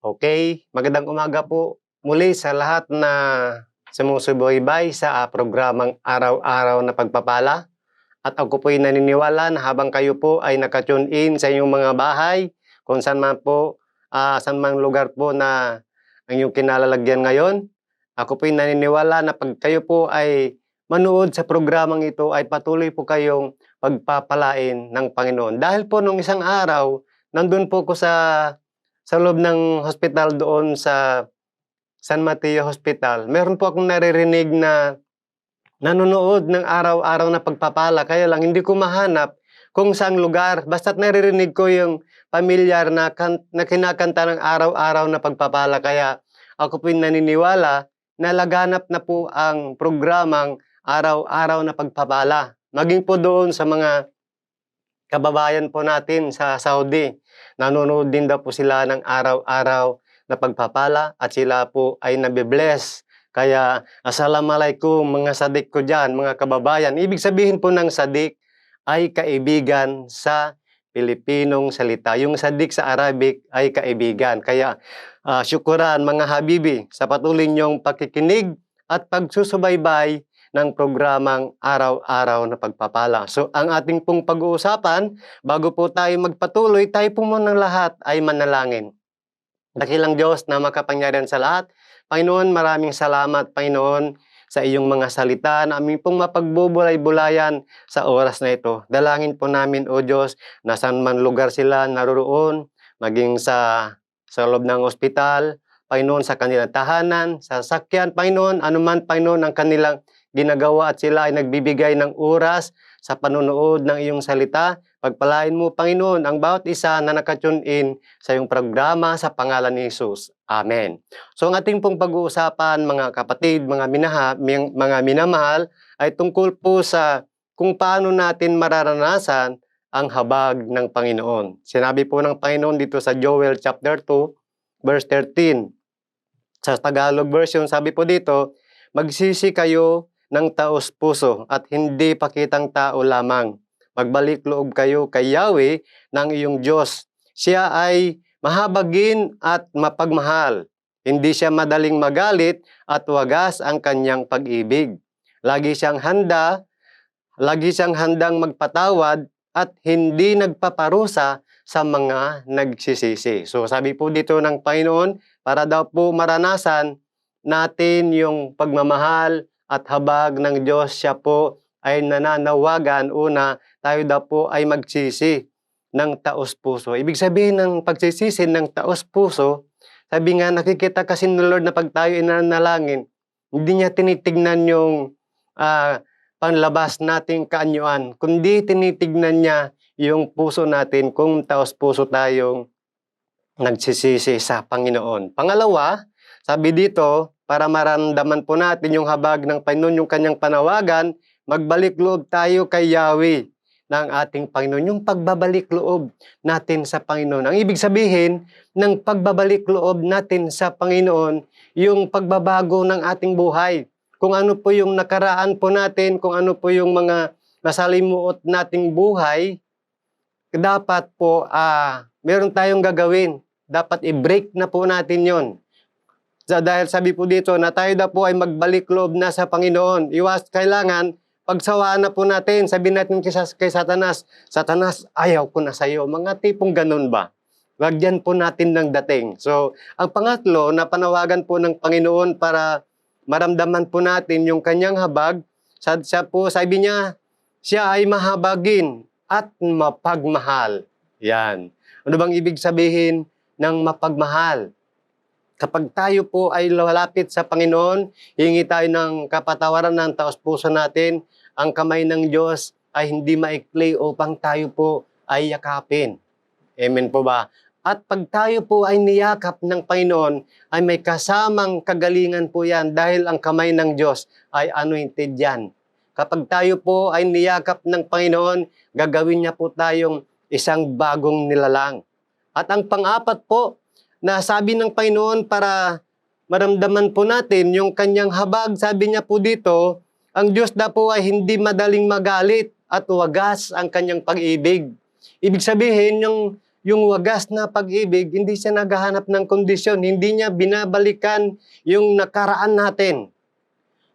Okay, magandang umaga po muli sa lahat na sumusubaybay sa programang Araw-Araw na Pagpapala. At ako po'y naniniwala na habang kayo po ay naka-tune in sa inyong mga bahay, kung saan man po, saan man lugar po na ang inyong kinalalagyan ngayon, ako po'y naniniwala na pag kayo po ay manood sa programang ito ay patuloy po kayong pagpapalain ng Panginoon. Dahil po nung isang araw, nandun po ko sa loob ng hospital doon sa San Mateo Hospital. Meron po akong naririnig na nanonood ng araw-araw na pagpapala. Kaya lang hindi ko mahanap kung saang lugar. Basta't naririnig ko yung pamilyar na kinakanta ng araw-araw na pagpapala. Kaya ako po'y naniniwala na laganap na po ang programang araw-araw na pagpapala. Maging po doon sa mga kababayan po natin sa Saudi. Nanonood din daw po sila ng araw-araw na pagpapala at sila po ay nabibless. Kaya assalamualaikum mga sadik ko dyan, mga kababayan. Ibig sabihin po ng sadik ay kaibigan sa Pilipinong salita. Yung sadik sa Arabic ay kaibigan. Kaya syukuran mga habibi sa patuloy niyong pakikinig at pagsusubaybay ng programang araw-araw na pagpapala. So, ang ating pong pag-uusapan, bago po tayo magpatuloy, tayo po muna ng lahat ay manalangin. Dakilang Diyos na makapangyarihan sa lahat, Panginoon, maraming salamat, Panginoon, sa iyong mga salita na aming pong mapagbubulay-bulayan sa oras na ito. Dalangin po namin, O Diyos, na saan man lugar sila naroroon, maging sa loob ng ospital, Panginoon, sa kanilang tahanan, sa sakyan, Panginoon, anuman, Panginoon, ang kanilang ginagawa at sila ay nagbibigay ng oras sa panonood ng iyong salita. Pagpalain mo, Panginoon, ang bawat isa na nakatune in sa iyong programa sa pangalan ni Jesus. Amen. So ang ating pong pag-uusapan, mga kapatid, mga minamahal, ay tungkol po sa kung paano natin mararanasan ang habag ng Panginoon. Sinabi po ng Panginoon dito sa Joel chapter 2, verse 13. Sa Tagalog version, sabi po dito, magsisi kayo ng taos-puso at hindi pakitang tao lamang. Magbalik loob kayo kay Yahweh ng iyong Diyos. Siya ay mahabagin at mapagmahal. Hindi siya madaling magalit at wagas ang kanyang pag-ibig. Lagi siyang handang magpatawad at hindi nagpaparusa sa mga nagsisisi. So sabi po dito ng Panginoon, para daw po maranasan natin yung pagmamahal at habag ng Diyos, siya po ay nananawagan. Una, tayo daw po ay magsisi ng taos-puso. Ibig sabihin ng pagsisisi ng taos-puso, sabi nga, nakikita kasi ng Lord na pag tayo inanalangin, hindi niya tinitignan yung panlabas nating kaanyuan, kundi tinitignan niya yung puso natin kung taos-puso tayong nagsisisi sa Panginoon. Pangalawa, sabi dito, para maramdaman po natin yung habag ng Panginoon, yung kanyang panawagan, magbalik loob tayo kay Yahweh ng ating Panginoon. Yung pagbabalik loob natin sa Panginoon. Ang ibig sabihin ng pagbabalik loob natin sa Panginoon, yung pagbabago ng ating buhay. Kung ano po yung nakaraan po natin, kung ano po yung mga nasalimuot nating buhay, dapat po meron tayong gagawin. Dapat i-break na po natin yon. Dahil sabi po dito na tayo na po ay magbalik loob na sa Panginoon. Kailangan, pagsawaan na po natin, sabihin natin kay Satanas, Satanas, ayaw ko na sa iyo. Mga tipong ganun ba? Wagyan po natin ng dating. So, ang pangatlo na panawagan po ng Panginoon para maramdaman po natin yung kanyang habag, siya po, sabi niya, siya ay mahabagin at mapagmahal. Yan. Ano bang ibig sabihin ng mapagmahal? Kapag tayo po ay lalapit sa Panginoon, hingi tayo ng kapatawaran ng taos-puso natin, ang kamay ng Diyos ay hindi maikli upang tayo po ay yakapin. Amen po ba? At pag tayo po ay niyakap ng Panginoon, ay may kasamang kagalingan po yan dahil ang kamay ng Diyos ay anointed yan. Kapag tayo po ay niyakap ng Panginoon, gagawin niya po tayong isang bagong nilalang. At ang pang-apat po, na sabi ng Panginoon para maramdaman po natin yung kanyang habag, sabi niya po dito, ang Diyos na po ay hindi madaling magalit at wagas ang kanyang pag-ibig. Ibig sabihin, yung wagas na pag-ibig, hindi siya naghahanap ng kondisyon, hindi niya binabalikan yung nakaraan natin.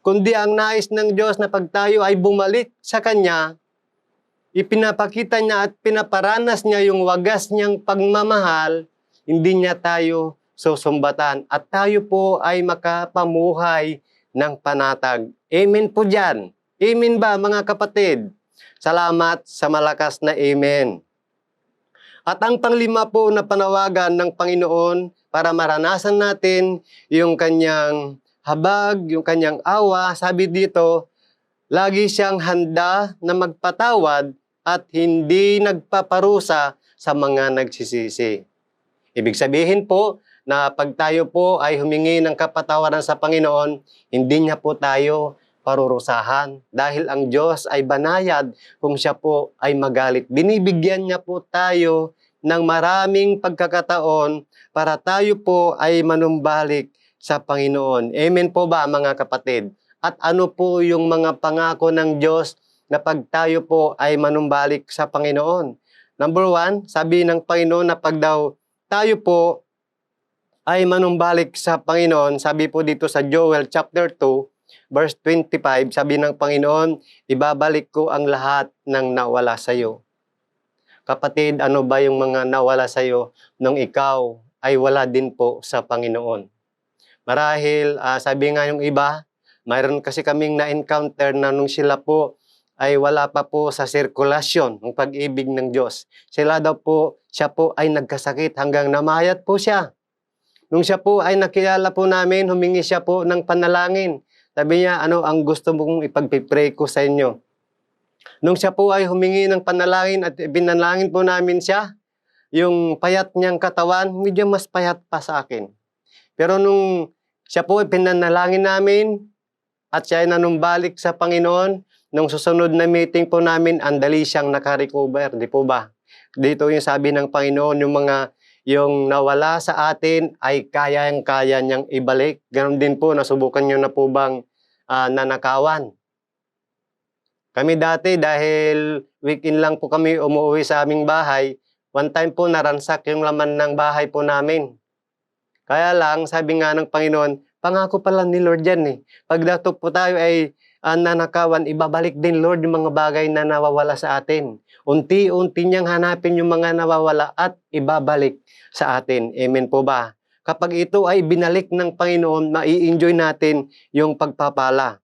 Kundi ang nais ng Diyos na pag tayo ay bumalik sa Kanya, ipinapakita niya at pinaparanas niya yung wagas niyang pagmamahal, hindi niya tayo susumbatan. At tayo po ay makapamuhay ng panatag. Amen po dyan. Amen ba mga kapatid? Salamat sa malakas na amen. At ang panglima po na panawagan ng Panginoon para maranasan natin yung kanyang habag, yung kanyang awa, sabi dito, lagi siyang handa na magpatawad at hindi nagpaparusa sa mga nagsisisi. Ibig sabihin po na pag tayo po ay humingi ng kapatawaran sa Panginoon, hindi niya po tayo parurusahan. Dahil ang Diyos ay banayad kung siya po ay magalit. Binibigyan niya po tayo ng maraming pagkakataon para tayo po ay manumbalik sa Panginoon. Amen po ba mga kapatid? At ano po yung mga pangako ng Diyos na pag tayo po ay manumbalik sa Panginoon? Number 1, sabi ng Panginoon na pag daw tayo po ay manumbalik sa Panginoon, sabi po dito sa Joel chapter 2, verse 25, sabi ng Panginoon, ibabalik ko ang lahat ng nawala sa iyo. Kapatid, ano ba yung mga nawala sa iyo nung ikaw ay wala din po sa Panginoon? Marahil, sabi nga yung iba, mayroon kasi kaming na-encounter na nung sila po ay wala pa po sa sirkulasyon ng pag-ibig ng Diyos. Siya po ay nagkasakit hanggang namayat po siya. Nung siya po ay nakilala po namin, humingi siya po ng panalangin. Sabi niya, ano ang gusto mong ipagpipray ko sa inyo? Nung siya po ay humingi ng panalangin at binalangin po namin siya, yung payat niyang katawan, medyo mas payat pa sa akin. Pero nung siya po ay pinanalangin namin at siya ay nanumbalik sa Panginoon, nung susunod na meeting po namin, andali siyang nakarecover, di po ba? Dito yung sabi ng Panginoon, yung nawala sa atin ay kayang-kaya niyang ibalik. Ganon din po, nasubukan niyo na po bang nanakawan? Kami dati, dahil weekend lang po kami umuwi sa aming bahay, one time po naransak yung laman ng bahay po namin. Kaya lang, sabi nga ng Panginoon, pangako pala ni Lord yan eh. Pag dato po tayo ay nanakawan, ibabalik din Lord yung mga bagay na nawawala sa atin. Unti-unti niyang hanapin yung mga nawawala at ibabalik sa atin. Amen po ba? Kapag ito ay binalik ng Panginoon, mai-enjoy natin yung pagpapala.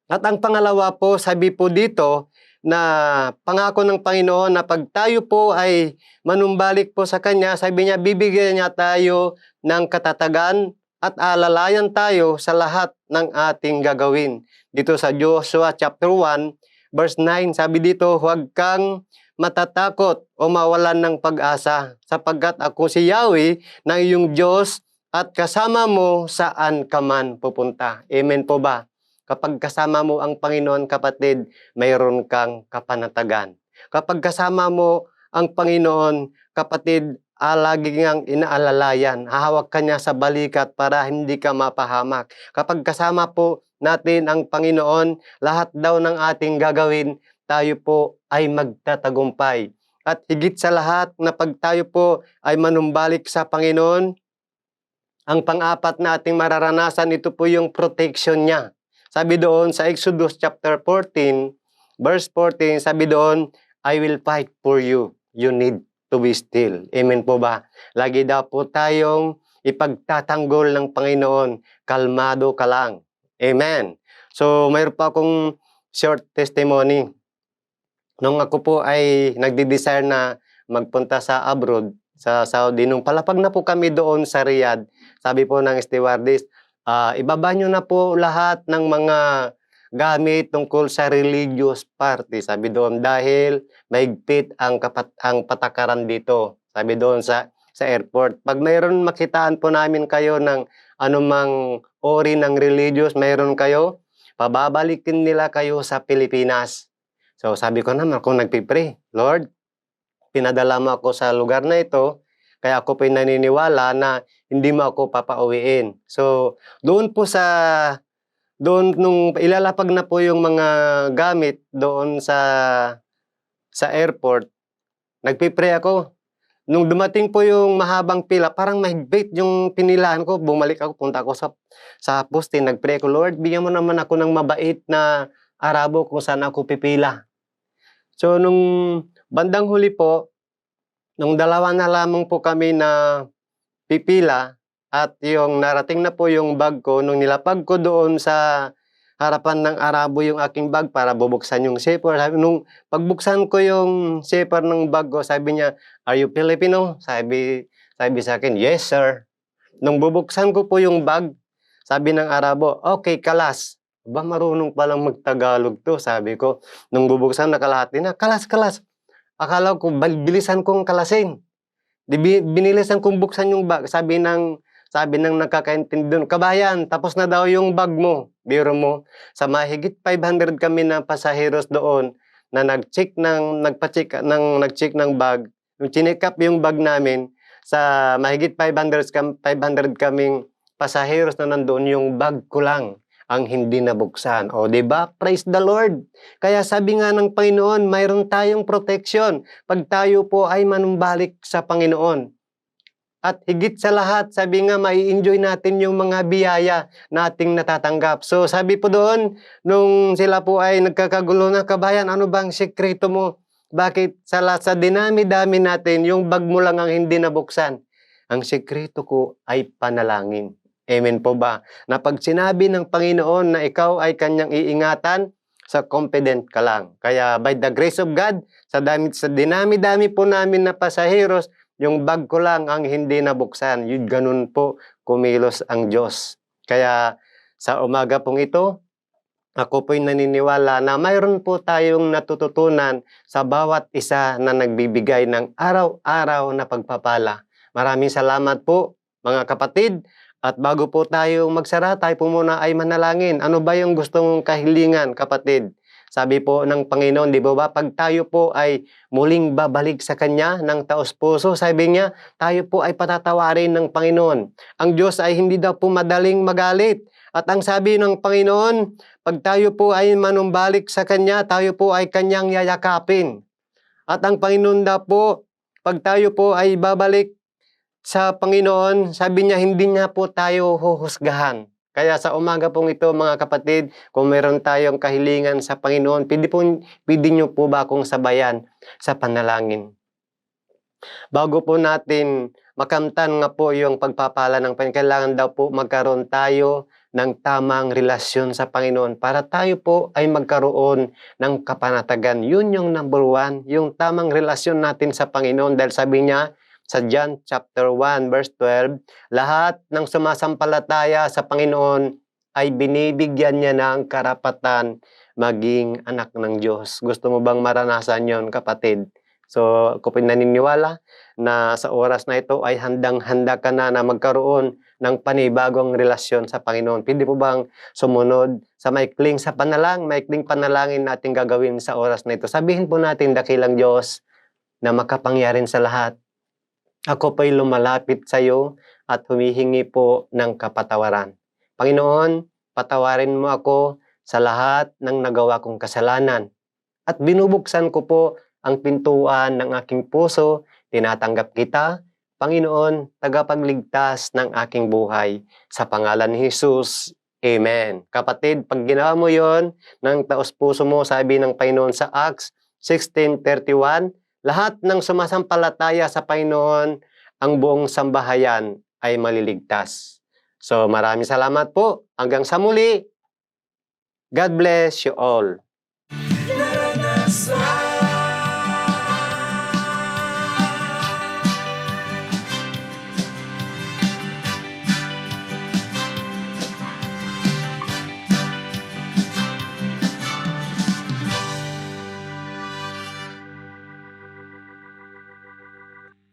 At ang pangalawa po, sabi po dito, na pangako ng Panginoon na pag tayo po ay manumbalik po sa Kanya, sabi niya, bibigyan niya tayo ng katatagan at alalayan tayo sa lahat ng ating gagawin. Dito sa Joshua chapter 1, verse 9, sabi dito, huwag kang matatakot o mawalan ng pag-asa, sapagkat ako si Yahweh na iyong Diyos at kasama mo saan ka man pupunta. Amen po ba? Kapag kasama mo ang Panginoon, kapatid, mayroon kang kapanatagan. Kapag kasama mo ang Panginoon, kapatid, lagi niyang inaalalayan. Hahawak ka niya sa balikat para hindi ka mapahamak. Kapag kasama po natin ang Panginoon, lahat daw ng ating gagawin, tayo po ay magtatagumpay. At higit sa lahat na pag tayo po ay manumbalik sa Panginoon, ang pang-apat na ating mararanasan, ito po yung protection niya. Sabi doon sa Exodus chapter 14, verse 14, sabi doon, I will fight for you. You need to be still. Amen po ba? Lagi daw po tayong ipagtatanggol ng Panginoon. Kalmado ka lang. Amen. So, mayroon pa akong short testimony. Nung ako po ay nagde-desire na magpunta sa abroad, sa Saudi, nung palapag na po kami doon sa Riyadh, sabi po ng stewardess, ibaba nyo na po lahat ng mga gamit tungkol sa religious party. Sabi doon, dahil mahigpit ang patakaran dito. Sabi doon sa airport. Pag mayroon makitaan po namin kayo ng anumang ori ng religious, mayroon kayo, pababalikin nila kayo sa Pilipinas. So sabi ko naman, kung nagpipray, Lord, pinadala mo ako sa lugar na ito, kaya ako po naniniwala na hindi mo ako papauwiin. So, doon nung ilalapag na po yung mga gamit doon sa airport, nagpipray ako. Nung dumating po yung mahabang pila, parang mahigpit yung pinilahan ko. Bumalik ako, punta ako sa poste, nag-pray ko, Lord, bigyan mo naman ako ng mabait na Arabo kung saan ako pipila. So, nung bandang huli po, nung dalawa na lamang po kami na pipila at yung narating na po yung bag ko, nung nilapag ko doon sa harapan ng Arabo yung aking bag para bubuksan yung zipper. Nung pagbuksan ko yung zipper ng bag ko, sabi niya, "Are you Filipino?" Sabi sa akin, "Yes, sir." Nung bubuksan ko po yung bag, sabi ng Arabo, "Okay, kalas." Ba, marunong palang mag-Tagalog to, sabi ko. Nung bubuksan, nakalahati na, "Kalas, kalas." Akala ko, bilisan kong kalasin. Binilisan kong buksan yung bag. Sabi ng nakakaintindi doon, "Kabayan, tapos na daw yung bag mo." Biro mo, sa mahigit 500 kami na pasaheros doon na nag-check ng bag. Yung chineck up yung bag namin, sa mahigit 500 kaming pasaheros na nandoon, yung bag ko lang ang hindi nabuksan. O, di ba? Praise the Lord. Kaya sabi nga ng Panginoon, mayroon tayong protection pag tayo po ay manumbalik sa Panginoon. At higit sa lahat, sabi nga, mai-enjoy natin yung mga biyaya nating natatanggap. So sabi po doon, nung sila po ay nagkakagulo na, "Kabayan, ano bang sekreto mo? Bakit sa dinami-dami natin, yung bag mo lang ang hindi nabuksan?" Ang sekreto ko ay panalangin. Amen po ba? Na pag sinabi ng Panginoon na ikaw ay kanyang iingatan, sa confident ka lang. Kaya by the grace of God, sa dinami-dami po namin na pasaheros, yung bag ko lang ang hindi nabuksan. Yun, ganun po kumilos ang Diyos. Kaya sa umaga pong ito, ako po'y naniniwala na mayroon po tayong natututunan sa bawat isa na nagbibigay ng araw-araw na pagpapala. Maraming salamat po, mga kapatid. At bago po tayo magsara, tayo po muna ay manalangin. Ano ba yung gusto mong kahilingan, kapatid? Sabi po ng Panginoon, di ba, pag tayo po ay muling babalik sa Kanya ng taos-puso, sabi niya, tayo po ay patatawarin ng Panginoon. Ang Diyos ay hindi daw po madaling magalit. At ang sabi ng Panginoon, pag tayo po ay manumbalik sa Kanya, tayo po ay Kanyang yayakapin. At ang Panginoon daw po, pag tayo po ay babalik sa Panginoon, sabi niya, hindi niya po tayo huhusgahan. Kaya sa umaga pong ito, mga kapatid, kung meron tayong kahilingan sa Panginoon, pwede niyo po ba akong sabayan sa panalangin? Bago po natin makamtan nga po yung pagpapala ng Panginoon, kailangan daw po magkaroon tayo ng tamang relasyon sa Panginoon para tayo po ay magkaroon ng kapanatagan. Yun yung number 1, yung tamang relasyon natin sa Panginoon. Dahil sabi niya, sa John chapter 1 verse 12, lahat ng sumasampalataya sa Panginoon ay binibigyan niya ng karapatan maging anak ng Diyos. Gusto mo bang maranasan yon, kapatid? So, ako po naniniwala na sa oras na ito ay handang-handa ka na magkaroon ng panibagong relasyon sa Panginoon. Pwede po bang sumunod sa maikling panalangin natin gagawin sa oras na ito? Sabihin po natin, dakilang Diyos na makapangyarihan sa lahat, ako po'y lumalapit sa iyo at humihingi po ng kapatawaran. Panginoon, patawarin mo ako sa lahat ng nagawa kong kasalanan. At binubuksan ko po ang pintuan ng aking puso, tinatanggap kita, Panginoon, tagapagligtas ng aking buhay. Sa pangalan ni Jesus, Amen. Kapatid, pag ginawa mo yon ng taos-puso mo, sabi ng Panginoon sa Acts 16:31, lahat ng sumasampalataya sa Panginoon, ang buong sambahayan ay maliligtas. So maraming salamat po. Hanggang sa muli. God bless you all.